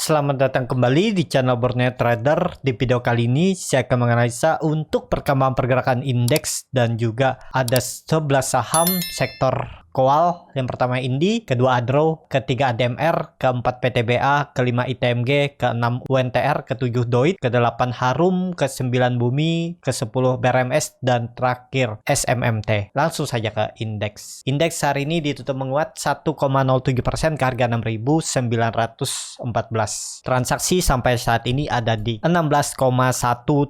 Selamat datang kembali di channel Borneo Trader. Di video kali ini saya akan menganalisa untuk perkembangan pergerakan indeks dan juga ada 11 saham sektor Kowal. Yang pertama Indi, kedua Adro, ketiga ADMR, keempat PTBA, kelima ITMG, keenam UNTR, ketujuh Doit, kedelapan Harum, ke-9 Bumi, ke-10 BRMS, dan terakhir SMMT. Langsung saja ke indeks. Indeks hari ini ditutup menguat 1,07% ke harga 6.914. Transaksi sampai saat ini ada di 16,1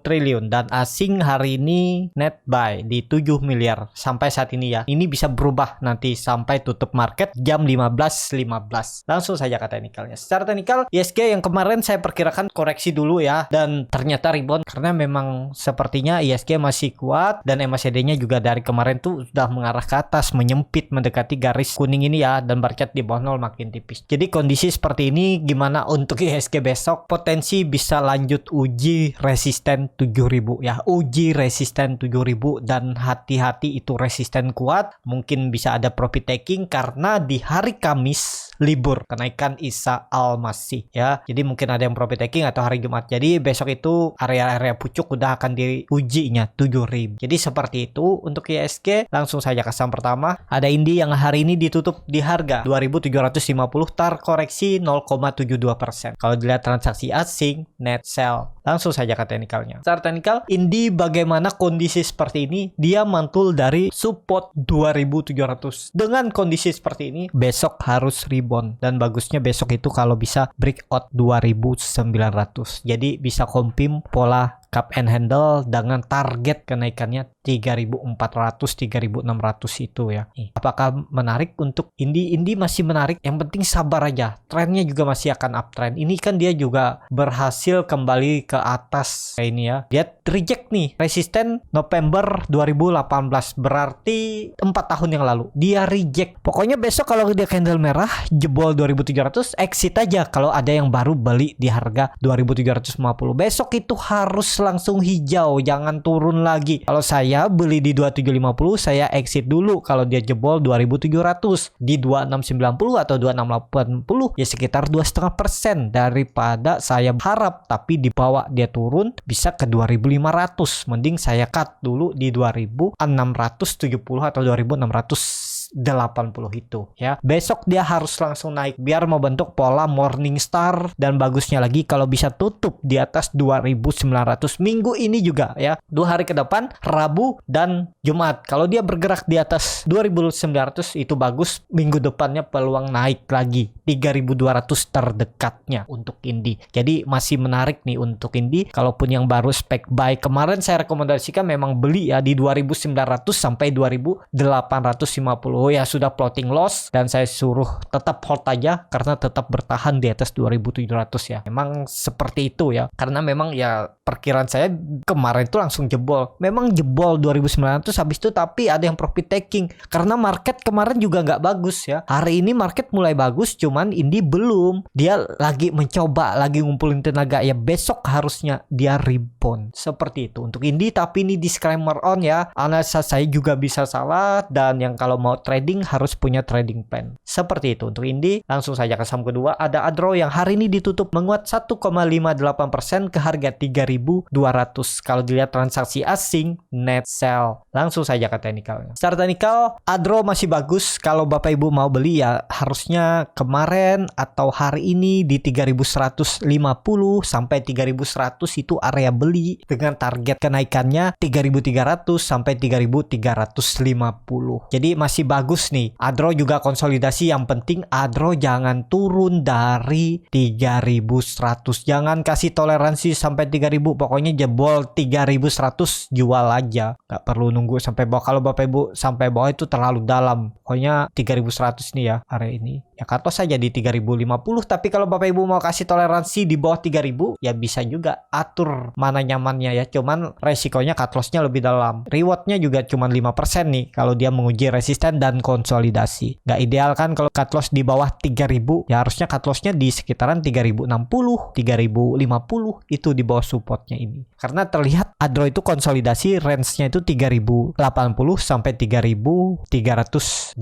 triliun dan asing hari ini net buy di 7 miliar sampai saat ini ya. Ini bisa berubah nanti sampai tutup market jam 15.15. Langsung saja ke teknikalnya. Secara teknikal ISG yang kemarin saya perkirakan koreksi dulu ya, dan ternyata rebound karena memang sepertinya ISG masih kuat dan MACD-nya juga dari kemarin tuh sudah mengarah ke atas, menyempit mendekati garis kuning ini ya, dan market di bawah 0 makin tipis. Jadi kondisi seperti ini gimana untuk ISG besok? Potensi bisa lanjut uji resisten 7000 ya. Uji resisten 7000 dan hati-hati itu resisten kuat. Mungkin bisa ada profit taking karena di hari Kamis libur kenaikan Isa Al-Masih ya. Jadi mungkin ada yang profit taking atau hari Jumat. Jadi besok itu area-area pucuk udah akan diujinya 7000. Jadi seperti itu untuk ISG. Langsung saja ke saham pertama. Ada Indi yang hari ini ditutup di harga 2750, terkoreksi 0,72%. Kalau dilihat transaksi asing net sell. Langsung saja ke teknikalnya. Secara teknikal Indi bagaimana kondisi seperti ini? Dia mantul dari support 2700. Dengan kondisi seperti ini besok harus rebound dan bagusnya besok itu kalau bisa breakout 2900. Jadi bisa confirm pola cup and handle dengan target kenaikannya 3.400 3.600 itu ya. Apakah menarik untuk Indi? Indi masih menarik, yang penting sabar aja. Trennya juga masih akan uptrend. Ini kan dia juga berhasil kembali ke atas kayak ini ya. Dia reject nih resisten November 2018, berarti 4 tahun yang lalu dia reject. Pokoknya besok kalau dia candle merah jebol 2700, exit aja kalau ada yang baru beli di harga 2750. Besok itu harus langsung hijau, jangan turun lagi. Kalau saya beli di 2750, saya exit dulu kalau dia jebol 2700. Di 2690 atau 2680 ya sekitar 2,5% daripada saya harap tapi di bawah dia turun bisa ke 2500. Mending saya cut dulu di 2670 atau 2680 itu ya. Besok dia harus langsung naik biar membentuk pola morning star, dan bagusnya lagi kalau bisa tutup di atas 2900 minggu ini juga ya. 2 hari ke depan Rabu dan Jumat kalau dia bergerak di atas 2900 itu bagus. Minggu depannya peluang naik lagi 3200 terdekatnya untuk Indi. Jadi masih menarik nih untuk Indi. Kalaupun yang baru spek buy kemarin saya rekomendasikan memang beli ya di 2900 sampai 2850 ya, sudah plotting loss dan saya suruh tetap hold aja karena tetap bertahan di atas 2700 ya. Memang seperti itu ya, karena memang ya perkiraan saya kemarin itu langsung jebol. Memang jebol 2900 habis itu, tapi ada yang profit taking karena market kemarin juga nggak bagus ya. Hari ini market mulai bagus, cuman Indi belum. Dia lagi mencoba, lagi ngumpulin tenaga ya. Besok harusnya dia rebound seperti itu untuk Indi. Tapi ini disclaimer on ya, analisa saya juga bisa salah, dan yang kalau mau trading harus punya trading plan. Seperti itu untuk Indi. Langsung saja ke saham kedua. Ada Adro yang hari ini ditutup menguat 1,58% ke harga 3.200. Kalau dilihat transaksi asing net sell. Langsung saja ke teknikalnya. Secara teknikal Adro masih bagus. Kalau Bapak Ibu mau beli ya harusnya kemarin atau hari ini di 3.150 sampai 3.100 itu area beli dengan target kenaikannya 3.300 sampai 3.350. Jadi masih bagus nih. Adro juga konsolidasi, yang penting Adro jangan turun dari 3.100. Jangan kasih toleransi sampai 3.000. Pokoknya jebol 3.100 jual aja. Gak perlu nunggu sampai bawah. Kalau Bapak Ibu sampai bawah itu terlalu dalam. Pokoknya 3.100 nih ya hari ini. Ya cut loss saja di 3.050. Tapi kalau Bapak Ibu mau kasih toleransi di bawah 3.000 ya bisa juga atur mana nyamannya ya. Cuman resikonya cut lossnya lebih dalam. Rewardnya juga cuman 5% nih kalau dia menguji resisten dan konsolidasi. Gak ideal kan kalau cut loss di bawah 3.000. Ya harusnya cut lossnya di sekitaran 3.060, 3.050 itu di bawah supportnya ini. Karena terlihat Adro itu konsolidasi range-nya itu 3.080 sampai 3.380.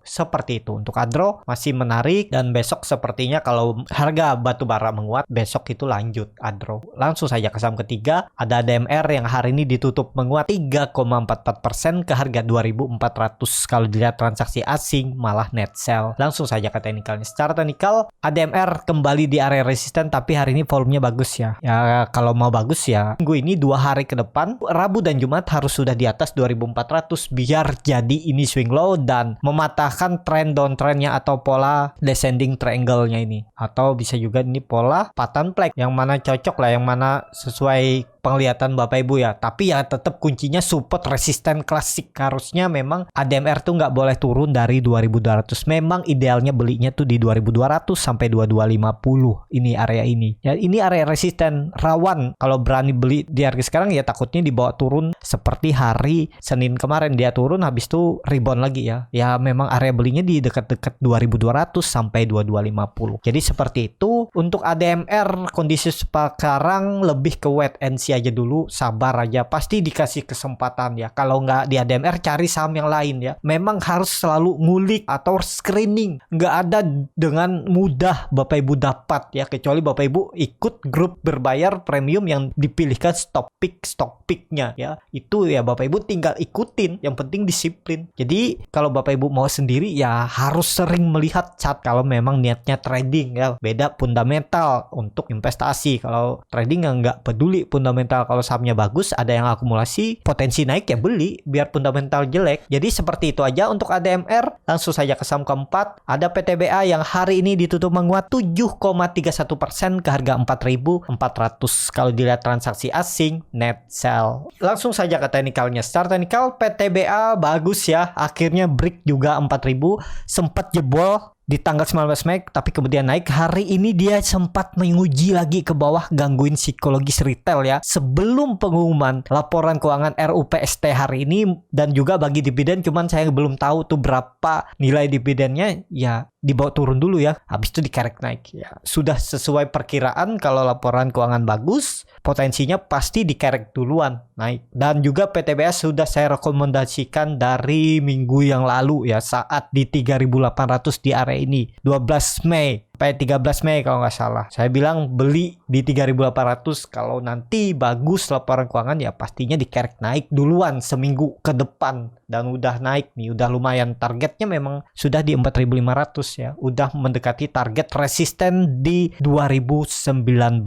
Seperti itu untuk Adro. masih menarik, dan besok sepertinya kalau harga batubara menguat, besok itu lanjut adro. Langsung saja ke saham ketiga, ada ADMR yang hari ini ditutup menguat 3,44% ke harga 2.400. Kalau dilihat transaksi asing malah net sell. Langsung saja ke teknikalnya. Secara teknikal ADMR kembali di area resisten, tapi hari ini volumenya bagus ya. Ya kalau mau bagus ya minggu ini 2 hari ke depan, Rabu dan Jumat harus sudah di atas 2.400 biar jadi ini swing low dan mematahkan trend downtrendnya atau pola descending triangle-nya ini. Atau bisa juga ini pola pattern flag, yang mana cocok lah, yang mana sesuai penglihatan Bapak Ibu ya. Tapi ya tetap kuncinya support resisten klasik. Harusnya memang ADMR tuh nggak boleh turun dari 2.200. Memang idealnya belinya tuh di 2.200 sampai 2.250. Ini area ini. Ya ini area resisten rawan. Kalau berani beli di harga sekarang ya takutnya dibawa turun seperti hari Senin kemarin, dia turun habis itu rebound lagi ya. Ya memang area belinya di dekat-dekat 2.200 sampai 2.250. Jadi seperti itu. Untuk ADMR kondisi sekarang lebih ke wait and see aja dulu, sabar aja, pasti dikasih kesempatan ya. Kalau nggak di ADMR cari saham yang lain ya. Memang harus selalu ngulik atau screening, nggak ada dengan mudah Bapak Ibu dapat ya, kecuali Bapak Ibu ikut grup berbayar premium yang dipilihkan stock picknya ya. Itu ya Bapak Ibu tinggal ikutin, yang penting disiplin. Jadi kalau Bapak Ibu mau sendiri ya harus sering melihat chart kalau memang niatnya trading ya. Beda fundamental untuk investasi. Kalau trading nggak peduli fundamental, kalau sahamnya bagus, ada yang akumulasi, potensi naik ya beli, biar fundamental jelek. Jadi seperti itu aja untuk ADMR. Langsung saja ke saham keempat, ada PTBA yang hari ini ditutup menguat 7,31% ke harga 4.400. Kalau dilihat transaksi asing, net sell. Langsung saja ke teknikalnya. Secara teknikal PTBA bagus ya, akhirnya break juga 4.000, sempat jebol di tanggal 19 Mei, tapi kemudian naik. Hari ini dia sempat menguji lagi ke bawah, gangguin psikologis retail ya. Sebelum pengumuman laporan keuangan RUPST hari ini, dan juga bagi dividen, cuman saya belum tahu tuh berapa nilai dividennya ya. Dibawa turun dulu ya, habis itu dikerek naik ya. Sudah sesuai perkiraan, kalau laporan keuangan bagus, potensinya pasti dikerek duluan naik. Dan juga PTBA sudah saya rekomendasikan dari minggu yang lalu ya, saat di 3.800 di area ini 12 Mei sampai 13 Mei kalau nggak salah. Saya bilang beli di 3.800, kalau nanti bagus laporan keuangan ya pastinya dikerek naik duluan seminggu ke depan. Dan udah naik nih, udah lumayan. Targetnya memang sudah di 4.500 ya. Udah mendekati target resisten di 2019.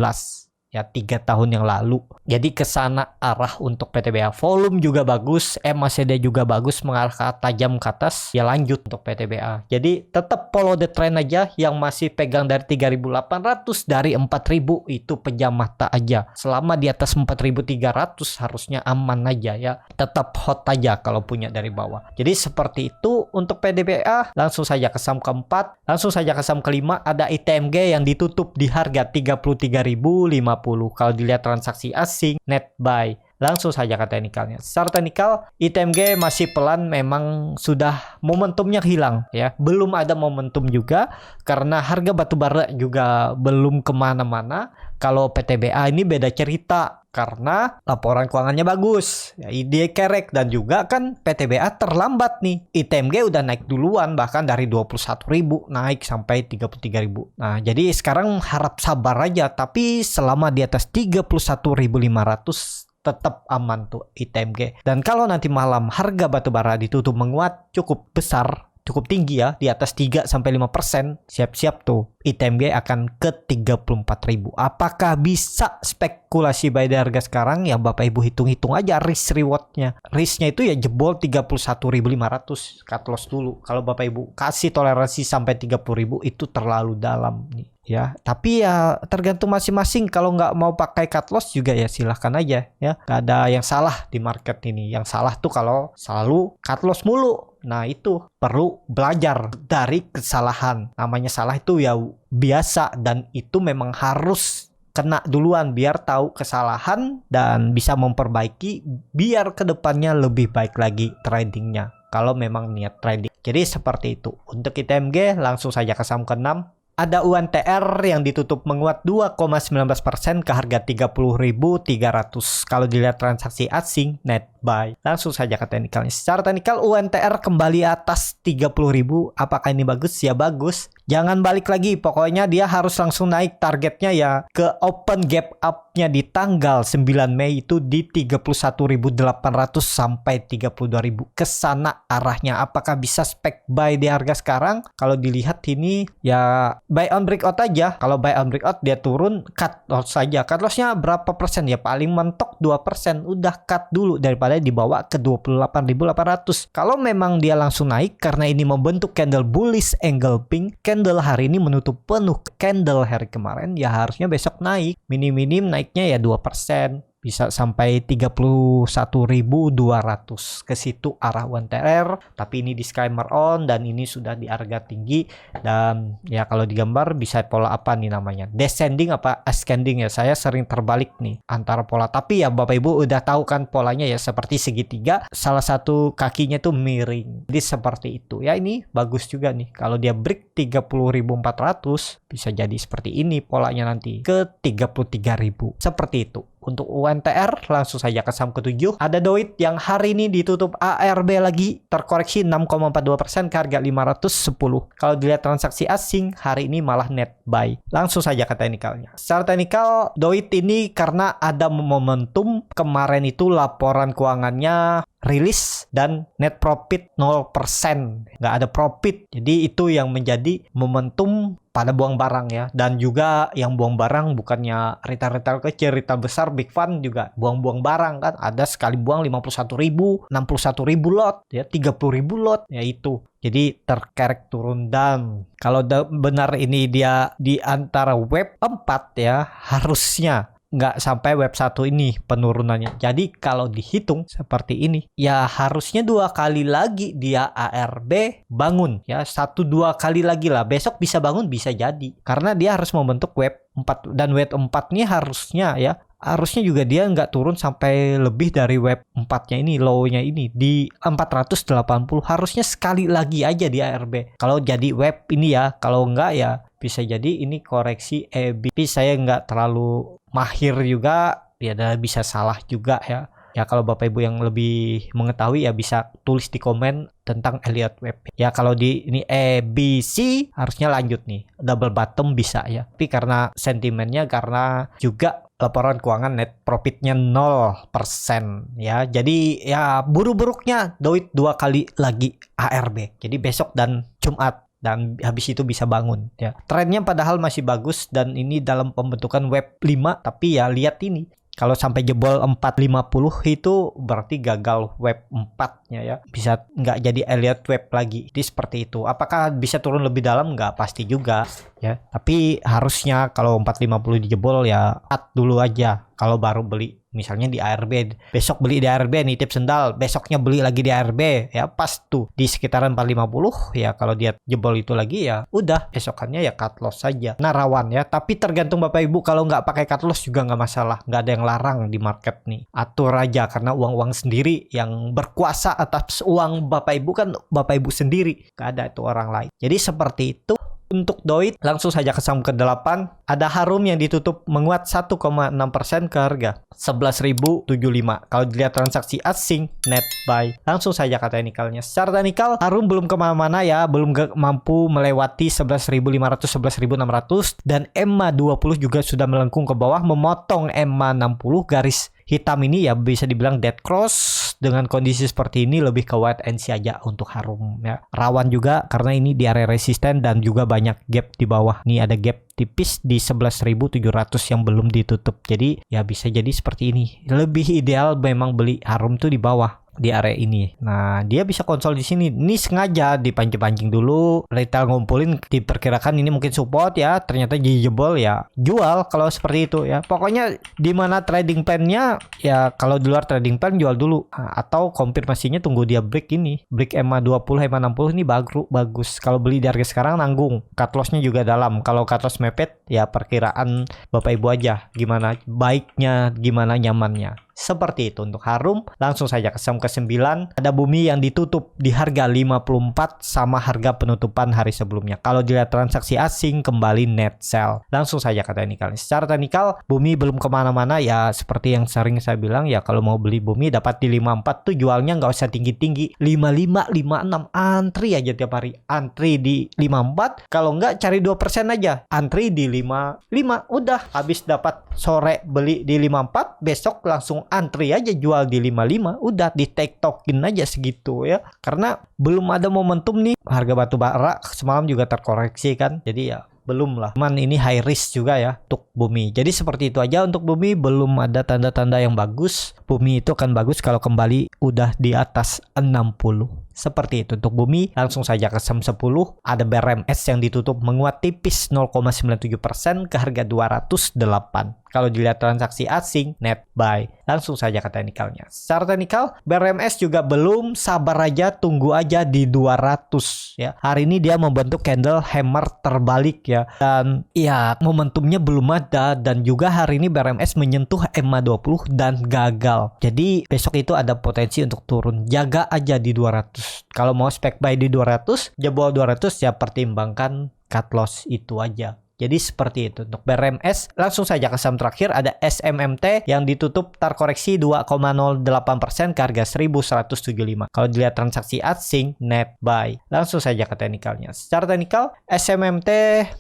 Ya 3 tahun yang lalu. Jadi ke sana arah untuk PTBA. Volume juga bagus, MACD juga bagus, mengarah tajam ke atas. Ya lanjut untuk PTBA. Jadi tetap follow the trend aja. Yang masih pegang dari 3.800, dari 4.000 itu pejam mata aja. Selama di atas 4.300 harusnya aman aja ya. Tetap hot aja kalau punya dari bawah. Jadi seperti itu untuk PTBA. Langsung saja ke saham keempat. Langsung saja ke saham kelima, ada ITMG yang ditutup di harga 33.050. Kalau dilihat transaksi asing, net buy. Langsung saja ke teknikalnya. Secara teknikal, ITMG masih pelan, memang sudah momentumnya hilang ya. Belum ada momentum juga karena harga batubara juga belum kemana-mana. Kalau PTBA ini beda cerita karena laporan keuangannya bagus. Ya, dia kerek, dan juga kan PTBA terlambat nih. ITMG udah naik duluan, bahkan dari 21.000 naik sampai 33.000. Nah, jadi sekarang harap sabar aja, tapi selama di atas 31.500 tetap aman tuh ITMG. Dan kalau nanti malam harga batubara ditutup menguat cukup besar, cukup tinggi ya, di atas 3-5%, siap-siap tuh ITMG akan ke 34.000. Apakah bisa spekulasi buy di harga sekarang? Ya Bapak Ibu hitung-hitung aja risk rewardnya. Risknya itu ya jebol 31.500, cut loss dulu. Kalau Bapak Ibu kasih toleransi sampai 30.000 itu terlalu dalam nih ya. Tapi ya tergantung masing-masing. Kalau nggak mau pakai cut loss juga ya silahkan aja ya. Nggak ada yang salah di market ini. Yang salah tuh kalau selalu cut loss mulu. Nah itu perlu belajar dari kesalahan. Namanya salah itu ya biasa, dan itu memang harus kena duluan biar tahu kesalahan dan bisa memperbaiki biar kedepannya lebih baik lagi tradingnya kalau memang niat trading. Jadi seperti itu. Untuk ITMG langsung saja ke saham ke-6. ada UNTR yang ditutup menguat 2,19% ke harga 30.300. Kalau dilihat transaksi asing net buy, langsung saja ke teknikalnya. Secara teknikal UNTR kembali atas 30.000. Apakah ini bagus? Ya bagus. Jangan balik lagi, pokoknya dia harus langsung naik targetnya ya ke open gap up-nya di tanggal 9 Mei itu di 31.800 sampai 32.000. Ke sana arahnya. Apakah bisa spek buy di harga sekarang? Kalau dilihat ini ya buy on breakout aja. Kalau buy on breakout dia turun, cut loss saja. Cut loss-nya berapa persen? Ya paling mentok 2%. Udah cut dulu daripada dibawa ke 28.800. Kalau memang dia langsung naik karena ini membentuk candle bullish angle pink, candle hari ini menutup penuh candle hari kemarin, ya harusnya besok naik. Minim-minim naiknya ya 2%. Bisa sampai 31.200 ke situ arah UNTR. Tapi ini disclaimer on dan ini sudah di harga tinggi. Dan ya kalau digambar bisa pola apa nih namanya, descending apa ascending ya. Saya sering terbalik nih antara pola. Tapi ya Bapak Ibu udah tahu kan polanya ya seperti segitiga, salah satu kakinya tuh miring. Jadi seperti itu ya. Ini bagus juga nih. Kalau dia break 30.400 bisa jadi seperti ini polanya nanti ke 33.000 seperti itu. Untuk UNTR langsung saja ke saham ke-7. Ada Doit yang hari ini ditutup ARB lagi terkoreksi 6,42% ke harga 510. Kalau dilihat transaksi asing hari ini malah net buy. Langsung saja ke teknikalnya. Secara teknikal Doit ini karena ada momentum kemarin itu laporan keuangannya rilis dan net profit 0%, nggak ada profit. Jadi itu yang menjadi momentum pada buang barang ya. Dan juga yang buang barang bukannya retail-retail kecil, retail besar, big fund juga buang-buang barang kan. Ada sekali buang 51.000, 61.000 lot ya, 30.000 lot ya itu. Jadi terkerek turun down. Kalau benar ini dia di antara web 4 ya, harusnya nggak sampai web 1 ini penurunannya. Jadi kalau dihitung seperti ini ya harusnya 2 kali lagi dia ARB bangun ya, 1-2 kali lagi lah. Besok bisa bangun, bisa jadi karena dia harus membentuk web 4 dan web 4 ini harusnya juga dia nggak turun sampai lebih dari web 4-nya ini, low-nya ini di 480. Harusnya sekali lagi aja di ARB kalau jadi web ini ya. Kalau nggak ya bisa jadi ini koreksi EB. Tapi saya nggak terlalu mahir juga ya, bisa salah juga ya. Ya kalau Bapak Ibu yang lebih mengetahui ya bisa tulis di komen tentang Elliott Web. Ya kalau di ini ABC harusnya lanjut nih, double bottom bisa ya. Tapi karena sentimennya, karena juga laporan keuangan net profitnya 0% ya. Jadi ya buruk-buruknya Doit 2 kali lagi ARB. Jadi besok dan Jumat. Dan habis itu bisa bangun ya. Trennya padahal masih bagus dan ini dalam pembentukan web 5. Tapi ya lihat ini, kalau sampai jebol 450 itu berarti gagal web 4-nya ya. Bisa nggak jadi Elliott Web lagi. Jadi seperti itu. Apakah bisa turun lebih dalam? Nggak pasti juga ya. Tapi harusnya kalau 450 dijebol ya cut dulu aja. Kalau baru beli misalnya di ARB, besok beli di ARB nitip sendal, besoknya beli lagi di ARB ya, pas tuh di sekitaran 450 ya. Kalau dia jebol itu lagi ya udah besokannya ya cut loss saja. Nah rawan ya, tapi tergantung Bapak Ibu. Kalau nggak pakai cut loss juga nggak masalah, nggak ada yang larang di market nih. Atur aja karena uang-uang sendiri yang berkuasa atas uang Bapak Ibu kan Bapak Ibu sendiri, nggak ada itu orang lain. Jadi seperti itu. Untuk Doit langsung saja ke saham ke-8. Ada Harum yang ditutup menguat 1,6% ke harga 11.075. Kalau dilihat transaksi asing net buy, langsung saja ke teknikalnya. Secara teknikal Harum belum kemana-mana ya, belum mampu melewati 11.500, 11.600, dan EMA 20 juga sudah melengkung ke bawah memotong EMA 60. Garis hitam ini ya bisa dibilang dead cross. Dengan kondisi seperti ini lebih ke wait and see aja untuk Harum ya. Rawan juga karena ini di area resisten dan juga banyak gap di bawah. Nih ada gap tipis di 11.700 yang belum ditutup. Jadi ya bisa jadi seperti ini. Lebih ideal memang beli Harum tuh di bawah di area ini. Nah, dia bisa konsol di sini. Ini sengaja dipancing-pancing dulu. Retail ngumpulin, diperkirakan ini mungkin support ya. Ternyata jebol ya. Jual kalau seperti itu ya. Pokoknya di mana trading plan-nya ya, kalau di luar trading plan jual dulu. Nah, atau konfirmasinya tunggu dia break ini. Break EMA 20, EMA 60 ini bagus. Kalau beli di harga sekarang nanggung. Cut loss-nya juga dalam. Kalau cut loss mepet ya perkiraan Bapak Ibu aja. Gimana baiknya, gimana nyamannya. Seperti itu untuk Harum. Langsung saja ke saham ke-9. Ada Bumi yang ditutup di harga 54 sama harga penutupan hari sebelumnya. Kalau dilihat transaksi asing kembali net sell. Langsung saja ke teknikal. Secara teknikal Bumi belum kemana-mana ya, seperti yang sering saya bilang ya, kalau mau beli Bumi dapat di 54 tuh jualnya nggak usah tinggi-tinggi. 55, 56 antri aja tiap hari. Antri di 54, kalau nggak cari 2% aja. Antri di 55, udah habis dapat sore beli di 54, besok langsung antri aja jual di 55, udah di tiktokin aja segitu ya. Karena belum ada momentum nih, harga batu bara semalam juga terkoreksi kan, jadi ya belum lah. Cuman ini high risk juga ya untuk Bumi. Jadi seperti itu aja untuk Bumi, belum ada tanda-tanda yang bagus. Bumi itu akan bagus kalau kembali udah di atas 60. Seperti itu untuk Bumi. Langsung saja ke saham 10. Ada BRMS yang ditutup menguat tipis 0,97% ke harga 208. Kalau dilihat transaksi asing net buy. Langsung saja ke teknikalnya. Secara teknikal BRMS juga belum, sabar aja, tunggu aja di 200 ya. Hari ini dia membentuk candle hammer terbalik ya. Dan ya momentumnya belum ada, dan juga hari ini BRMS menyentuh EMA 20 dan gagal. Jadi besok itu ada potensi untuk turun. Jaga aja di 200. Kalau mau spek buy di 200, jebol 200 ya pertimbangkan cut loss itu aja. Jadi seperti itu untuk BRMS. Langsung saja ke saham terakhir, ada SMMT yang ditutup terkoreksi 2,08% ke harga 1175. Kalau dilihat transaksi asing net buy. Langsung saja ke teknikalnya. Secara teknikal SMMT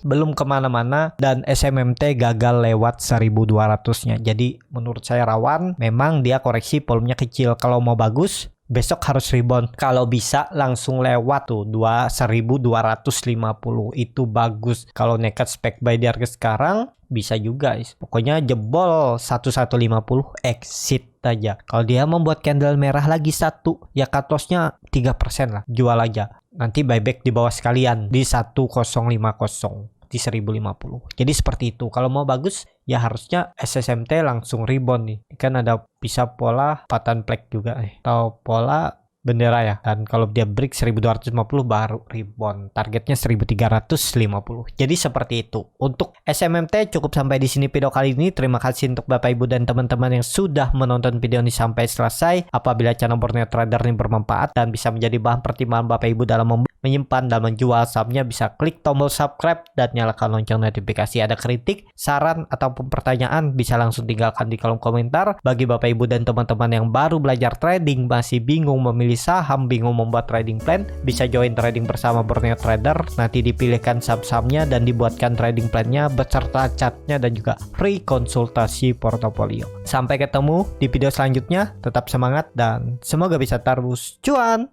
belum kemana-mana dan SMMT gagal lewat 1200-nya. Jadi menurut saya rawan. Memang dia koreksi volumenya kecil. Kalau mau bagus besok harus rebound. Kalau bisa langsung lewat tuh 1250, itu bagus. Kalau nekat spek buy di harga sekarang bisa juga. Pokoknya jebol 1150 exit aja. Kalau dia membuat candle merah lagi satu, ya cut loss-nya 3% lah. Jual aja. Nanti buyback di bawah sekalian di 1050. Di 1050. Jadi seperti itu. Kalau mau bagus ya harusnya SSMT langsung rebound nih. Kan ada bisa pola patan flag juga atau pola bendera ya. Dan kalau dia break 1250 baru rebound. Targetnya 1350. Jadi seperti itu. Untuk SMMT cukup sampai di sini video kali ini. Terima kasih untuk Bapak Ibu dan teman-teman yang sudah menonton video ini sampai selesai. Apabila channel Borneo Trader ini bermanfaat dan bisa menjadi bahan pertimbangan Bapak Ibu dalam menyimpan dan menjual sahamnya, bisa klik tombol subscribe dan nyalakan lonceng notifikasi. Ada kritik, saran, ataupun pertanyaan bisa langsung tinggalkan di kolom komentar. Bagi Bapak Ibu dan teman-teman yang baru belajar trading, masih bingung memilih saham, bingung membuat trading plan, bisa join trading bersama Borneo Trader. Nanti dipilihkan saham-sahamnya dan dibuatkan trading plannya beserta chartnya dan juga free konsultasi portofolio. Sampai ketemu di video selanjutnya. Tetap semangat dan semoga bisa terus cuan.